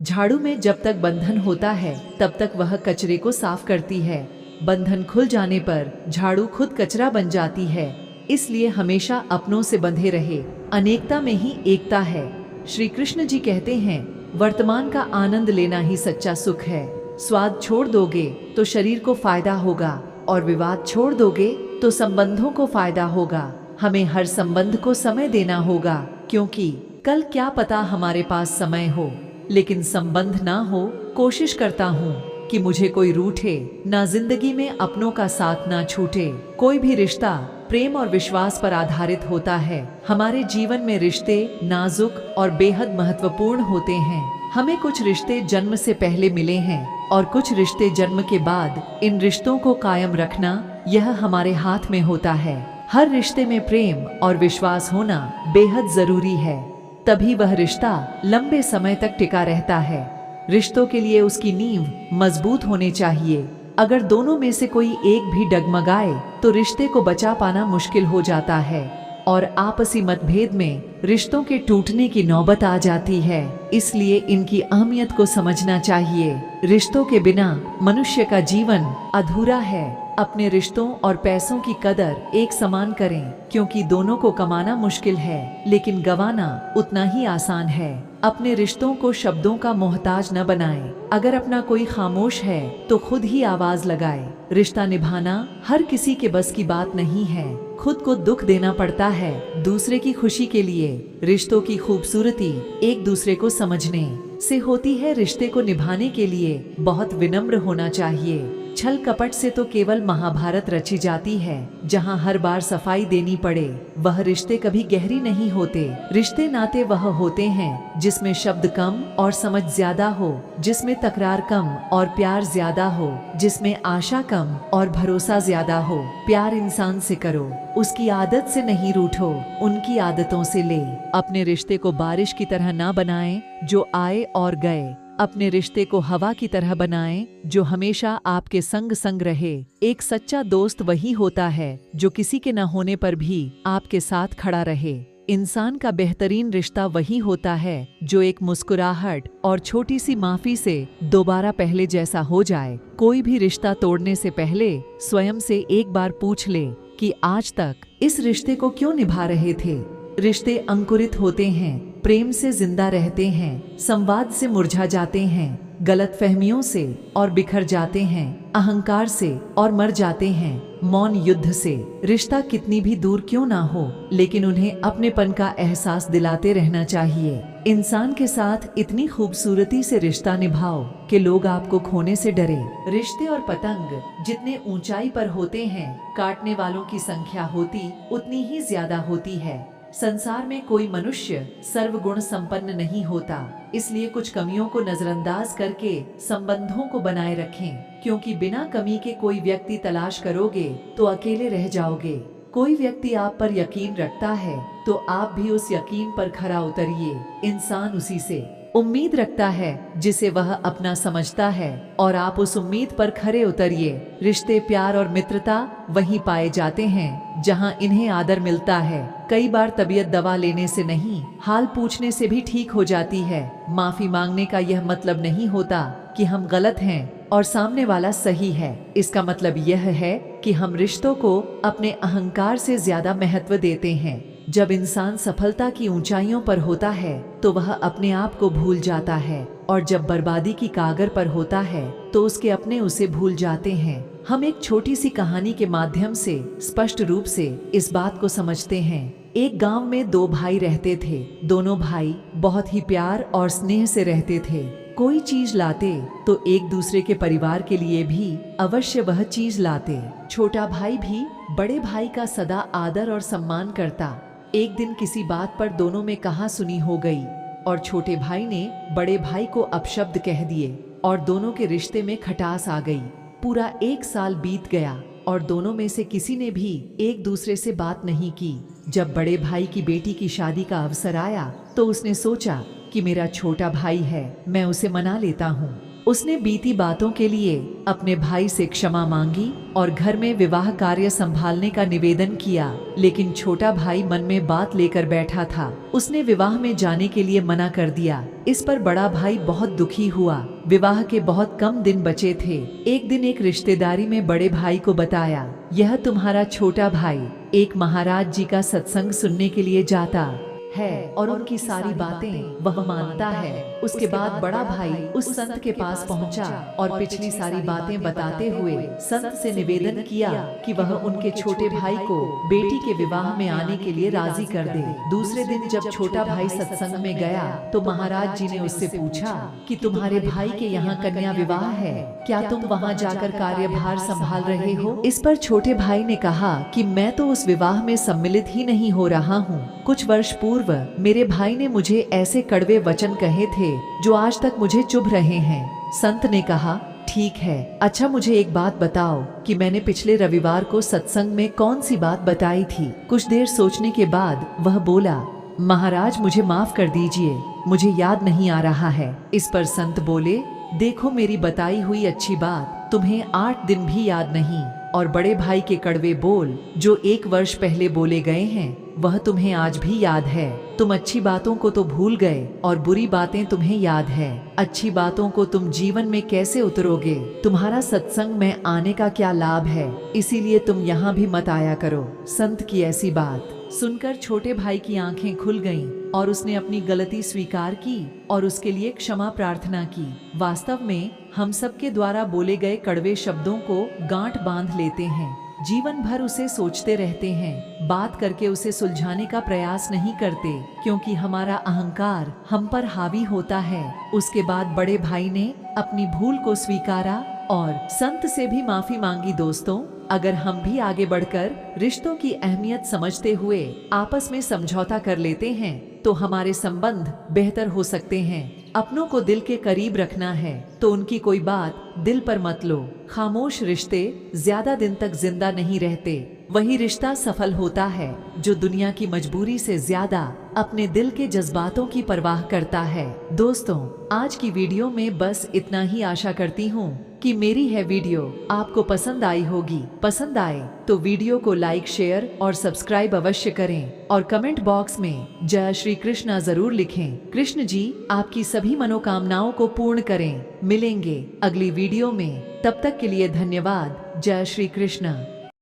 झाड़ू में जब तक बंधन होता है तब तक वह कचरे को साफ करती है। बंधन खुल जाने पर झाड़ू खुद कचरा बन जाती है। इसलिए हमेशा अपनों से बंधे रहे। अनेकता में ही एकता है। श्री कृष्ण जी कहते हैं, वर्तमान का आनंद लेना ही सच्चा सुख है। स्वाद छोड़ दोगे तो शरीर को फायदा होगा और विवाद छोड़ दोगे तो संबंधों को फायदा होगा। हमें हर संबंध को समय देना होगा, क्योंकि कल क्या पता हमारे पास समय हो लेकिन संबंध ना हो। कोशिश करता हूँ कि मुझे कोई रूठे ना, जिंदगी में अपनों का साथ ना छूटे। कोई भी रिश्ता प्रेम और विश्वास पर आधारित होता है। हमारे जीवन में रिश्ते नाजुक और बेहद महत्वपूर्ण होते हैं। हमें कुछ रिश्ते जन्म से पहले मिले हैं और कुछ रिश्ते जन्म के बाद। इन रिश्तों को कायम रखना यह हमारे हाथ में होता है। हर रिश्ते में प्रेम और विश्वास होना बेहद जरूरी है, तभी वह रिश्ता लंबे समय तक टिका रहता है। रिश्तों के लिए उसकी नींव मजबूत होनी चाहिए। अगर दोनों में से कोई एक भी डगमगाए तो रिश्ते को बचा पाना मुश्किल हो जाता है और आपसी मतभेद में रिश्तों के टूटने की नौबत आ जाती है। इसलिए इनकी अहमियत को समझना चाहिए। रिश्तों के बिना मनुष्य का जीवन अधूरा है। अपने रिश्तों और पैसों की कदर एक समान करें, क्योंकि दोनों को कमाना मुश्किल है लेकिन गंवाना उतना ही आसान है। अपने रिश्तों को शब्दों का मोहताज न बनाएं। अगर अपना कोई खामोश है तो खुद ही आवाज लगाए। रिश्ता निभाना हर किसी के बस की बात नहीं है। खुद को दुख देना पड़ता है दूसरे की खुशी के लिए। रिश्तों की खूबसूरती एक दूसरे को समझने से होती है। रिश्ते को निभाने के लिए बहुत विनम्र होना चाहिए। छल कपट से तो केवल महाभारत रची जाती है। जहाँ हर बार सफाई देनी पड़े वह रिश्ते कभी गहरी नहीं होते। रिश्ते नाते वह होते हैं जिसमें शब्द कम और समझ ज्यादा हो, जिसमें तकरार कम और प्यार ज्यादा हो, जिसमें आशा कम और भरोसा ज्यादा हो। प्यार इंसान से करो, उसकी आदत से नहीं रूठो, उनकी आदतों से ले। अपने रिश्ते को बारिश की तरह ना बनाएं जो आए और गए। अपने रिश्ते को हवा की तरह बनाएं जो हमेशा आपके संग संग रहे। एक सच्चा दोस्त वही होता है जो किसी के न होने पर भी आपके साथ खड़ा रहे। इंसान का बेहतरीन रिश्ता वही होता है जो एक मुस्कुराहट और छोटी सी माफी से दोबारा पहले जैसा हो जाए। कोई भी रिश्ता तोड़ने से पहले स्वयं से एक बार पूछ ले कि आज तक इस रिश्ते को क्यों निभा रहे थे। रिश्ते अंकुरित होते हैं, प्रेम से जिंदा रहते हैं, संवाद से मुरझा जाते हैं, गलतफहमियों से और बिखर जाते हैं, अहंकार से और मर जाते हैं, मौन युद्ध से। रिश्ता कितनी भी दूर क्यों ना हो लेकिन उन्हें अपनेपन का एहसास दिलाते रहना चाहिए। इंसान के साथ इतनी खूबसूरती से रिश्ता निभाओ कि लोग आपको खोने से डरे। रिश्ते और पतंग जितने ऊंचाई पर होते हैं, काटने वालों की संख्या होती उतनी ही ज्यादा होती है। संसार में कोई मनुष्य सर्वगुण संपन्न नहीं होता, इसलिए कुछ कमियों को नजरअंदाज करके संबंधों को बनाए रखें, क्योंकि बिना कमी के कोई व्यक्ति तलाश करोगे तो अकेले रह जाओगे। कोई व्यक्ति आप पर यकीन रखता है तो आप भी उस यकीन पर खरा उतरिए। इंसान उसी से उम्मीद रखता है जिसे वह अपना समझता है और आप उस उम्मीद पर खरे उतरिए। रिश्ते, प्यार और मित्रता वहीं पाए जाते हैं जहां इन्हें आदर मिलता है। कई बार तबीयत दवा लेने से नहीं, हाल पूछने से भी ठीक हो जाती है। माफी मांगने का यह मतलब नहीं होता कि हम गलत हैं और सामने वाला सही है। इसका मतलब यह है कि हम रिश्तों को अपने अहंकार से ज्यादा महत्व देते हैं। जब इंसान सफलता की ऊंचाइयों पर होता है तो वह अपने आप को भूल जाता है, और जब बर्बादी की कागर पर होता है तो उसके अपने उसे भूल जाते हैं। हम एक छोटी सी कहानी के माध्यम से स्पष्ट रूप से इस बात को समझते हैं। एक गांव में दो भाई रहते थे। दोनों भाई बहुत ही प्यार और स्नेह से रहते थे। कोई चीज लाते तो एक दूसरे के परिवार के लिए भी अवश्य वह चीज लाते। छोटा भाई भी बड़े भाई का सदा आदर और सम्मान करता। एक दिन किसी बात पर दोनों में कहा सुनी हो गई और छोटे भाई ने बड़े भाई को अपशब्द कह दिए और दोनों के रिश्ते में खटास आ गई। पूरा 1 साल बीत गया और दोनों में से किसी ने भी एक दूसरे से बात नहीं की। जब बड़े भाई की बेटी की शादी का अवसर आया तो उसने सोचा कि मेरा छोटा भाई है, मैं उसे मना लेता हूँ। उसने बीती बातों के लिए अपने भाई से क्षमा मांगी और घर में विवाह कार्य संभालने का निवेदन किया, लेकिन छोटा भाई मन में बात लेकर बैठा था। उसने विवाह में जाने के लिए मना कर दिया। इस पर बड़ा भाई बहुत दुखी हुआ। विवाह के बहुत कम दिन बचे थे। एक दिन एक रिश्तेदारी में बड़े भाई को बताया, यह तुम्हारा छोटा भाई एक महाराज जी का सत्संग सुनने के लिए जाता है और उनकी सारी बातें वह मानता है। उसके बाद बड़ा भाई उस संत के पास पहुंचा और पिछली सारी बातें बताते हुए संत से निवेदन किया कि वह उनके छोटे भाई को बेटी के विवाह में आने के लिए राजी कर दे। दूसरे दिन जब छोटा भाई सत्संग में गया तो महाराज जी ने उससे पूछा कि तुम्हारे भाई के यहाँ कन्या विवाह है, क्या तुम वहाँ जाकर कार्यभार संभाल रहे हो? इस पर छोटे भाई ने कहा कि मैं तो उस विवाह में सम्मिलित ही नहीं हो रहा हूँ। कुछ वर्ष पूर्व मेरे भाई ने मुझे ऐसे कड़वे वचन कहे थे जो आज तक मुझे चुभ रहे हैं। संत ने कहा, ठीक है, अच्छा मुझे एक बात बताओ कि मैंने पिछले रविवार को सत्संग में कौन सी बात बताई थी? कुछ देर सोचने के बाद वह बोला, महाराज मुझे माफ कर दीजिए, मुझे याद नहीं आ रहा है। इस पर संत बोले, देखो मेरी बताई हुई अच्छी बात तुम्हें 8 दिन भी याद नहीं और बड़े भाई के कड़वे बोल जो 1 वर्ष पहले बोले गए हैं वह तुम्हें आज भी याद है। तुम अच्छी बातों को तो भूल गए और बुरी बातें तुम्हें याद है। अच्छी बातों को तुम जीवन में कैसे उतरोगे? तुम्हारा सत्संग में आने का क्या लाभ है? इसीलिए तुम यहाँ भी मत आया करो। संत की ऐसी बात सुनकर छोटे भाई की आंखें खुल गईं और उसने अपनी गलती स्वीकार की और उसके लिए क्षमा प्रार्थना की। वास्तव में हम सबके द्वारा बोले गए कड़वे शब्दों को गांठ बांध लेते हैं, जीवन भर उसे सोचते रहते हैं, बात करके उसे सुलझाने का प्रयास नहीं करते क्योंकि हमारा अहंकार हम पर हावी होता है। उसके बाद बड़े भाई ने अपनी भूल को स्वीकारा और संत से भी माफी मांगी। दोस्तों, अगर हम भी आगे बढ़कर रिश्तों की अहमियत समझते हुए आपस में समझौता कर लेते हैं तो हमारे संबंध बेहतर हो सकते हैं। अपनों को दिल के करीब रखना है तो उनकी कोई बात दिल पर मत लो। खामोश रिश्ते ज्यादा दिन तक जिंदा नहीं रहते। वही रिश्ता सफल होता है जो दुनिया की मजबूरी से ज्यादा अपने दिल के जज्बातों की परवाह करता है। दोस्तों, आज की वीडियो में बस इतना ही। आशा करती हूँ कि मेरी है वीडियो आपको पसंद आई होगी। पसंद आए तो वीडियो को लाइक, शेयर और सब्सक्राइब अवश्य करें और कमेंट बॉक्स में जय श्री कृष्णा जरूर लिखें। कृष्ण जी आपकी सभी मनोकामनाओं को पूर्ण करें। मिलेंगे अगली वीडियो में, तब तक के लिए धन्यवाद। जय श्री कृष्णा।